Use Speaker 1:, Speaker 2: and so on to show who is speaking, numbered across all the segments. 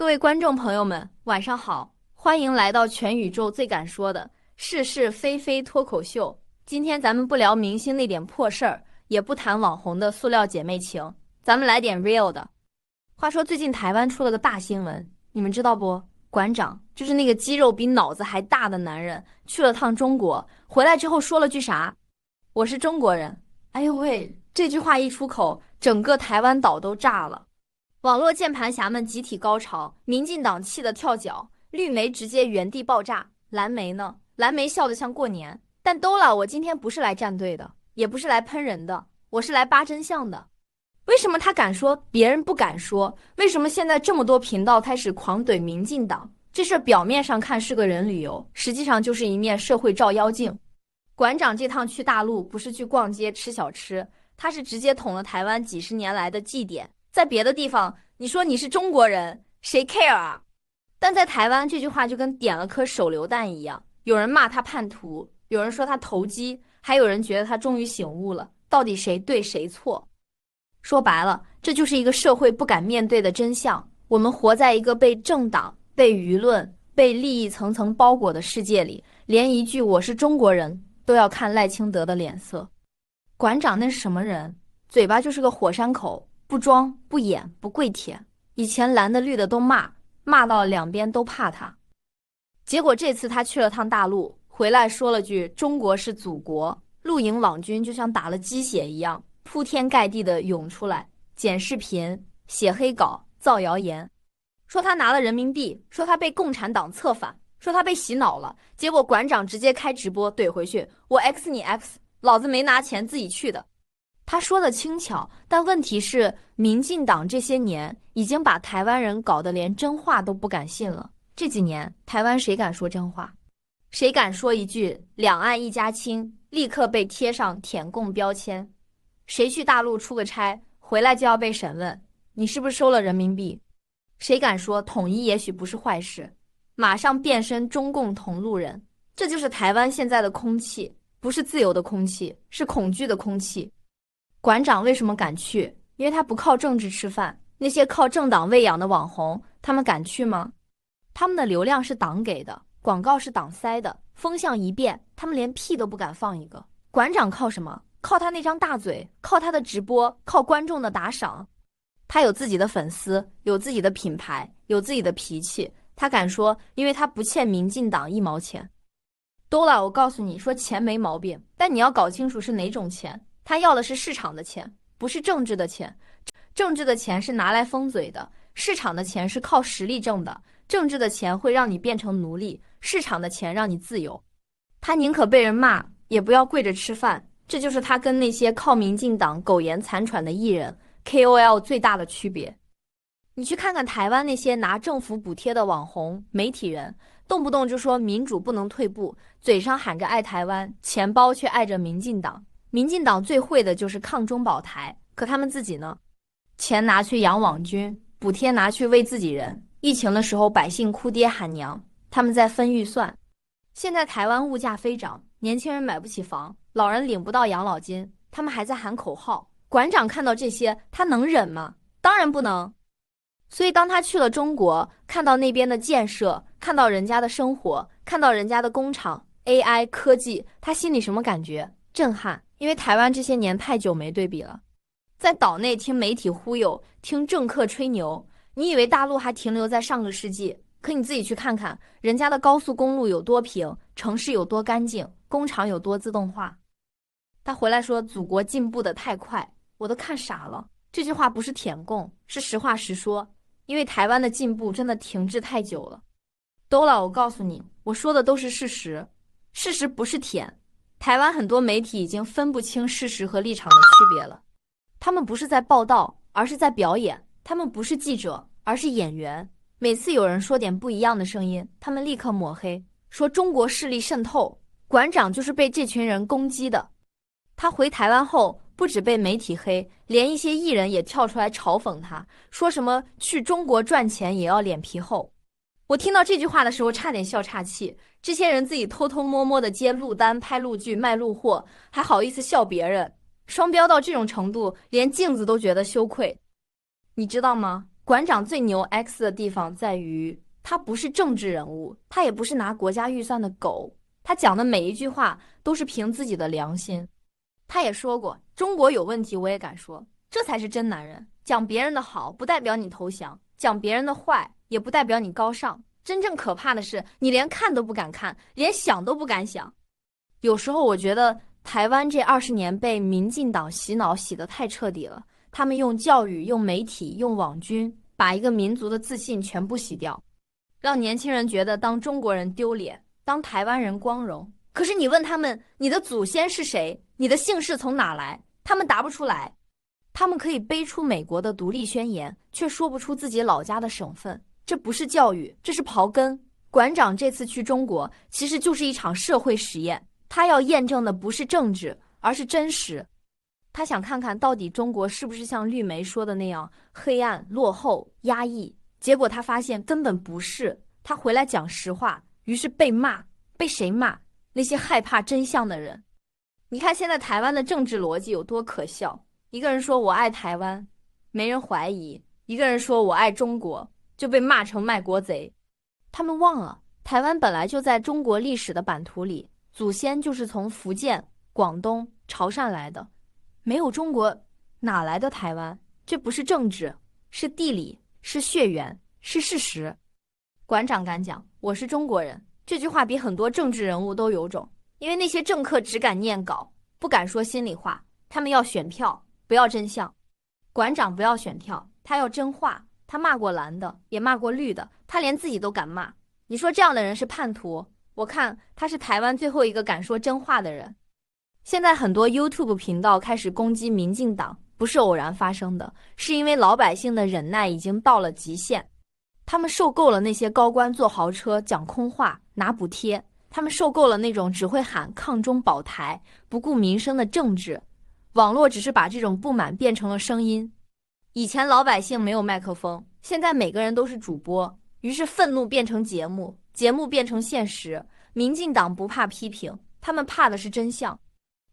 Speaker 1: 各位观众朋友们，晚上好，欢迎来到全宇宙最敢说的是是非非脱口秀。今天咱们不聊明星那点破事儿，也不谈网红的塑料姐妹情，咱们来点 real 的。话说最近台湾出了个大新闻，你们知道不？馆长就是那个肌肉比脑子还大的男人，去了趟中国，回来之后说了句啥？我是中国人。哎呦喂，这句话一出口，整个台湾岛都炸了。网络键盘侠们集体高潮，民进党气得跳脚，绿媒直接原地爆炸，蓝媒呢？蓝媒笑得像过年。但都了，我今天不是来站队的，也不是来喷人的，我是来扒真相的。为什么他敢说，别人不敢说？为什么现在这么多频道开始狂怼民进党？这事表面上看是个人旅游，实际上就是一面社会照妖镜。馆长这趟去大陆不是去逛街吃小吃，他是直接捅了台湾几十年来的祭点。在别的地方，你说你是中国人，谁 care 啊？但在台湾，这句话就跟点了颗手榴弹一样，有人骂他叛徒，有人说他投机，还有人觉得他终于醒悟了，到底谁对谁错？说白了，这就是一个社会不敢面对的真相。我们活在一个被政党、被舆论、被利益层层包裹的世界里，连一句我是中国人都要看赖清德的脸色。馆长那是什么人？嘴巴就是个火山口，不装不演不跪舔，以前蓝的绿的都骂，骂到两边都怕他。结果这次他去了趟大陆，回来说了句中国是祖国，陆营网军就像打了鸡血一样，铺天盖地的涌出来，剪视频、写黑稿、造谣言，说他拿了人民币，说他被共产党策反，说他被洗脑了。结果馆长直接开直播怼回去，我 X 你 X， 老子没拿钱自己去的。他说的轻巧，但问题是民进党这些年已经把台湾人搞得连真话都不敢信了。这几年台湾谁敢说真话？谁敢说一句两岸一家亲，立刻被贴上舔共标签？谁去大陆出个差，回来就要被审问，你是不是收了人民币？谁敢说统一也许不是坏事，马上变身中共同路人？这就是台湾现在的空气，不是自由的空气，是恐惧的空气。馆长为什么敢去？因为他不靠政治吃饭。那些靠政党喂养的网红，他们敢去吗？他们的流量是党给的，广告是党塞的，风向一变，他们连屁都不敢放一个。馆长靠什么？靠他那张大嘴，靠他的直播，靠观众的打赏。他有自己的粉丝，有自己的品牌，有自己的脾气。他敢说，因为他不欠民进党1毛钱。都了，我告诉你说钱没毛病，但你要搞清楚是哪种钱。他要的是市场的钱，不是政治的钱。政治的钱是拿来封嘴的，市场的钱是靠实力挣的。政治的钱会让你变成奴隶，市场的钱让你自由。他宁可被人骂，也不要跪着吃饭。这就是他跟那些靠民进党苟延残喘的艺人 KOL 最大的区别。你去看看台湾那些拿政府补贴的网红媒体人，动不动就说民主不能退步，嘴上喊着爱台湾，钱包却爱着民进党。民进党最会的就是抗中保台，可他们自己呢？钱拿去养网军，补贴拿去喂自己人。疫情的时候百姓哭爹喊娘，他们在分预算。现在台湾物价飞涨，年轻人买不起房，老人领不到养老金，他们还在喊口号。馆长看到这些，他能忍吗？当然不能。所以当他去了中国，看到那边的建设，看到人家的生活，看到人家的工厂 AI 科技，他心里什么感觉？震撼。因为台湾这些年太久没对比了，在岛内听媒体忽悠，听政客吹牛，你以为大陆还停留在上个世纪，可你自己去看看，人家的高速公路有多平，城市有多干净，工厂有多自动化。他回来说祖国进步得太快，我都看傻了。这句话不是舔共，是实话实说，因为台湾的进步真的停滞太久了。都了，我告诉你，我说的都是事实，事实不是舔。台湾很多媒体已经分不清事实和立场的区别了，他们不是在报道，而是在表演。他们不是记者，而是演员。每次有人说点不一样的声音，他们立刻抹黑，说中国势力渗透。馆长就是被这群人攻击的。他回台湾后，不止被媒体黑，连一些艺人也跳出来嘲讽他，说什么去中国赚钱也要脸皮厚。我听到这句话的时候差点笑岔气，这些人自己偷偷摸摸的接录单、拍录剧、卖路货，还好意思笑别人，双标到这种程度，连镜子都觉得羞愧。你知道吗？馆长最牛 X 的地方在于，他不是政治人物，他也不是拿国家预算的狗，他讲的每一句话都是凭自己的良心。他也说过，中国有问题我也敢说，这才是真男人。讲别人的好不代表你投降，讲别人的坏也不代表你高尚。真正可怕的是，你连看都不敢看，连想都不敢想。有时候我觉得台湾这20年被民进党洗脑洗得太彻底了，他们用教育、用媒体、用网军，把一个民族的自信全部洗掉，让年轻人觉得当中国人丢脸，当台湾人光荣。可是你问他们，你的祖先是谁？你的姓氏从哪来？他们答不出来。他们可以背出美国的独立宣言，却说不出自己老家的省份。这不是教育，这是刨根。馆长这次去中国，其实就是一场社会实验。他要验证的不是政治，而是真实。他想看看到底中国是不是像绿媒说的那样黑暗、落后、压抑。结果他发现根本不是。他回来讲实话，于是被骂。被谁骂？那些害怕真相的人。你看现在台湾的政治逻辑有多可笑。一个人说我爱台湾，没人怀疑；一个人说我爱中国，就被骂成卖国贼。他们忘了，台湾本来就在中国历史的版图里，祖先就是从福建、广东、潮汕来的。没有中国，哪来的台湾？这不是政治，是地理，是血缘，是事实。馆长敢讲，我是中国人，这句话比很多政治人物都有种。因为那些政客只敢念稿，不敢说心里话，他们要选票，不要真相。馆长不要选票，他要真话。他骂过蓝的，也骂过绿的，他连自己都敢骂。你说这样的人是叛徒？我看他是台湾最后一个敢说真话的人。现在很多 YouTube 频道开始攻击民进党，不是偶然发生的，是因为老百姓的忍耐已经到了极限。他们受够了那些高官坐豪车、讲空话、拿补贴，他们受够了那种只会喊抗中保台、不顾民生的政治。网络只是把这种不满变成了声音。以前老百姓没有麦克风，现在每个人都是主播，于是愤怒变成节目，节目变成现实。民进党不怕批评，他们怕的是真相。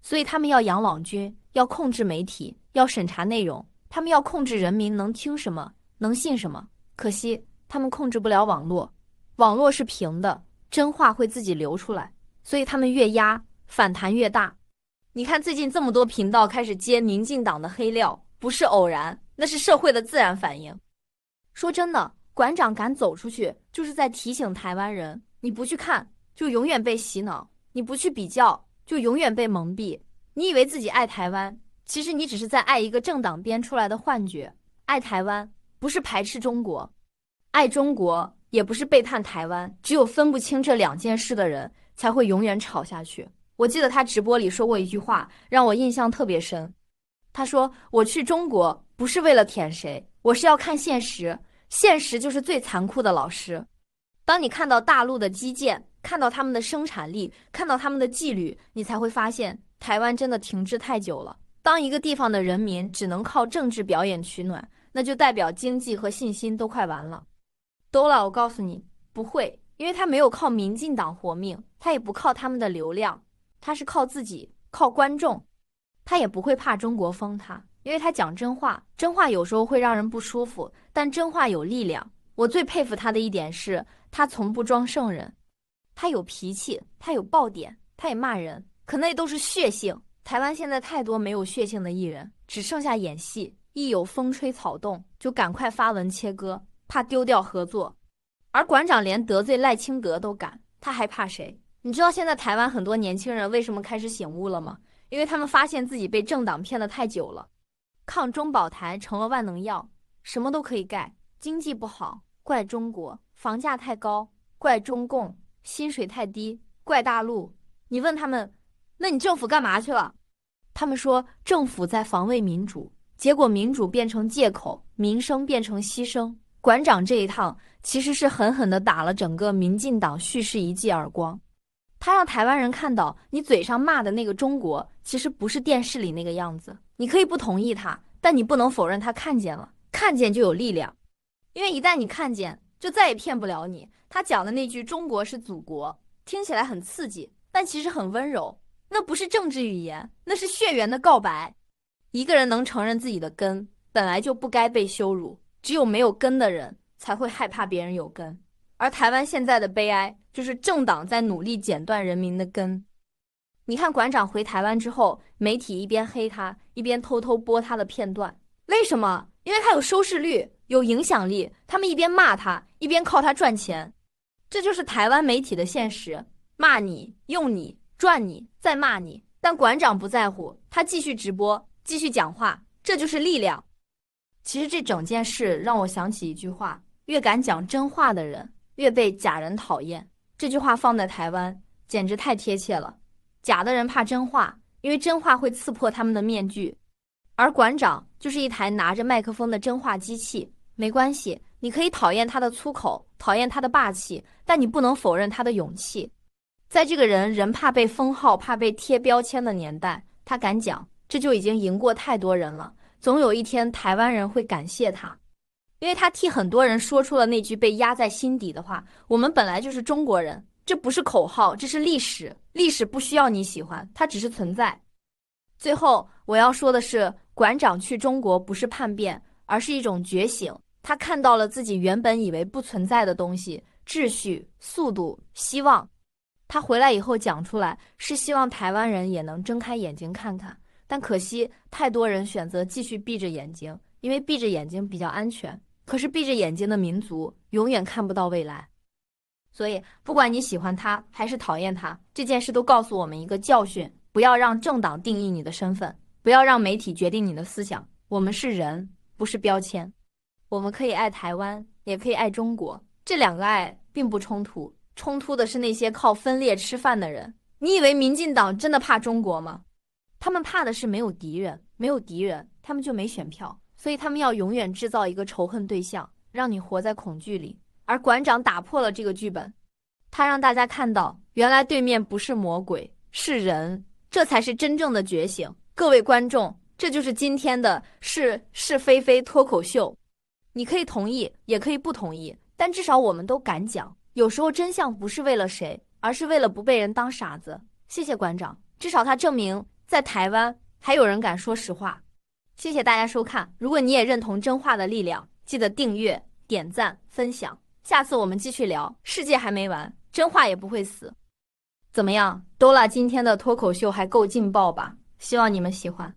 Speaker 1: 所以他们要养网军，要控制媒体，要审查内容，他们要控制人民能听什么，能信什么。可惜他们控制不了网络，网络是平的，真话会自己流出来，所以他们越压，反弹越大。你看最近这么多频道开始接民进党的黑料，不是偶然，那是社会的自然反应。说真的，馆长敢走出去，就是在提醒台湾人，你不去看，就永远被洗脑；你不去比较，就永远被蒙蔽。你以为自己爱台湾，其实你只是在爱一个政党编出来的幻觉。爱台湾不是排斥中国，爱中国也不是背叛台湾。只有分不清这两件事的人，才会永远吵下去。我记得他直播里说过一句话，让我印象特别深。他说，我去中国不是为了舔谁，我是要看现实，现实就是最残酷的老师。当你看到大陆的基建，看到他们的生产力，看到他们的纪律，你才会发现台湾真的停滞太久了。当一个地方的人民只能靠政治表演取暖，那就代表经济和信心都快完了。都了，我告诉你，不会，因为他没有靠民进党活命，他也不靠他们的流量，他是靠自己，靠观众。他也不会怕中国封他，因为他讲真话，真话有时候会让人不舒服，但真话有力量。我最佩服他的一点是，他从不装圣人。他有脾气，他有爆点，他也骂人，可那都是血性。台湾现在太多没有血性的艺人，只剩下演戏，一有风吹草动就赶快发文切割，怕丢掉合作。而馆长连得罪赖清德都敢，他还怕谁？你知道现在台湾很多年轻人为什么开始醒悟了吗？因为他们发现自己被政党骗得太久了。抗中保台成了万能药，什么都可以盖。经济不好，怪中国；房价太高，怪中共；薪水太低，怪大陆。你问他们，那你政府干嘛去了？他们说政府在防卫民主，结果民主变成借口，民生变成牺牲。馆长这一趟其实是狠狠地打了整个民进党蓄势一记耳光。他让台湾人看到，你嘴上骂的那个中国，其实不是电视里那个样子。你可以不同意他，但你不能否认他看见了，看见就有力量。因为一旦你看见，就再也骗不了你。他讲的那句中国是祖国，听起来很刺激，但其实很温柔。那不是政治语言，那是血缘的告白。一个人能承认自己的根，本来就不该被羞辱。只有没有根的人才会害怕别人有根。而台湾现在的悲哀就是政党在努力剪断人民的根。你看馆长回台湾之后，媒体一边黑他，一边偷偷播他的片段。为什么？因为他有收视率，有影响力，他们一边骂他，一边靠他赚钱。这就是台湾媒体的现实，骂你，用你，赚你，再骂你。但馆长不在乎，他继续直播，继续讲话，这就是力量。其实这整件事让我想起一句话，越敢讲真话的人，越被假人讨厌。这句话放在台湾简直太贴切了。假的人怕真话，因为真话会刺破他们的面具。而馆长就是一台拿着麦克风的真话机器。没关系，你可以讨厌他的粗口，讨厌他的霸气，但你不能否认他的勇气。在这个人怕被封号，怕被贴标签的年代，他敢讲，这就已经赢过太多人了。总有一天台湾人会感谢他，因为他替很多人说出了那句被压在心底的话，我们本来就是中国人。这不是口号，这是历史。历史不需要你喜欢，它只是存在。最后我要说的是，馆长去中国不是叛变，而是一种觉醒。他看到了自己原本以为不存在的东西，秩序、速度、希望。他回来以后讲出来，是希望台湾人也能睁开眼睛看看。但可惜太多人选择继续闭着眼睛，因为闭着眼睛比较安全。可是闭着眼睛的民族永远看不到未来。所以不管你喜欢他还是讨厌他，这件事都告诉我们一个教训，不要让政党定义你的身份，不要让媒体决定你的思想。我们是人，不是标签。我们可以爱台湾，也可以爱中国，这两个爱并不冲突，冲突的是那些靠分裂吃饭的人。你以为民进党真的怕中国吗？他们怕的是没有敌人，没有敌人他们就没选票，所以他们要永远制造一个仇恨对象，让你活在恐惧里。而馆长打破了这个剧本，他让大家看到原来对面不是魔鬼，是人，这才是真正的觉醒。各位观众，这就是今天的是非非脱口秀。你可以同意也可以不同意，但至少我们都敢讲。有时候真相不是为了谁，而是为了不被人当傻子。谢谢馆长，至少他证明在台湾还有人敢说实话。谢谢大家收看，如果你也认同真话的力量，记得订阅、点赞、分享。下次我们继续聊，世界还没完，真话也不会死。怎么样，Dola今天的脱口秀还够劲爆吧？希望你们喜欢。